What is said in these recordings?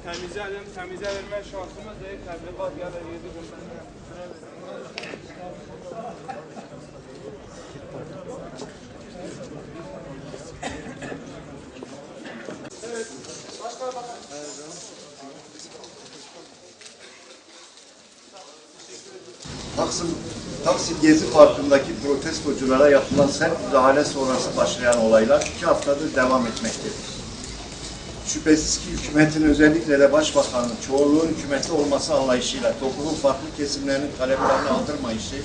temize verme şansımız değil. Tebligat ya da 7 gün. Evet. Taksim Gezi Parkı'ndaki protestoculara yapılan sert müdahale sonrası başlayan olaylar 2 haftadır devam etmektedir. Şüphesiz ki hükümetin, özellikle de başbakanın çoğunluğun hükümeti olması anlayışıyla toplumun farklı kesimlerinin taleplerini aldırmayışı,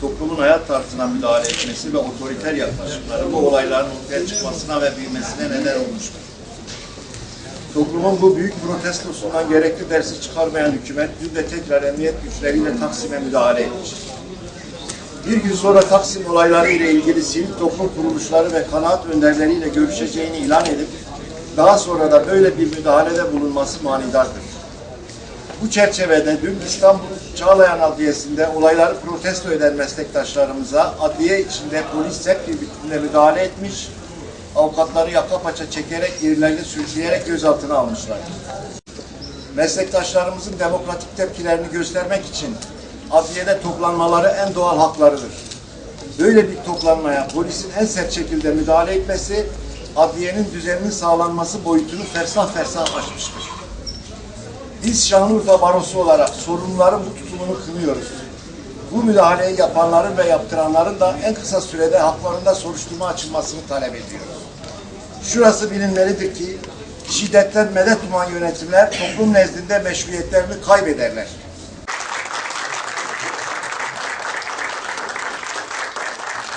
toplumun hayat tarzına müdahale etmesi ve otoriter yaklaşımları bu olayların ortaya çıkmasına ve büyümesine neden olmuştur. Toplumun bu büyük protestosundan gerekli dersi çıkarmayan hükümet dün de tekrar emniyet güçleriyle Taksim'e müdahale etmiştir. Bir gün sonra Taksim olayları ile ilgili sivil toplum kuruluşları ve kanaat önderleriyle görüşeceğini ilan edip daha sonra da böyle bir müdahalede bulunması manidardır. Bu çerçevede dün İstanbul Çağlayan Adliyesi'nde olayları protesto eden meslektaşlarımıza adliye içinde polis sert bir biçimde müdahale etmiş, avukatları yaka paça çekerek yerlerine sürükleyerek gözaltına almışlardır. Meslektaşlarımızın demokratik tepkilerini göstermek için adliyede toplanmaları en doğal haklarıdır. Böyle bir toplanmaya polisin en sert şekilde müdahale etmesi, adliyenin düzeninin sağlanması boyutunu fersah fersah aşmıştır. Biz Şanlıurfa Barosu olarak sorumluların bu tutumunu kınıyoruz. Bu müdahaleyi yapanların ve yaptıranların da en kısa sürede haklarında soruşturma açılmasını talep ediyoruz. Şurası bilinmelidir ki şiddetten medet uman yönetimler toplum nezdinde meşruiyetlerini kaybederler.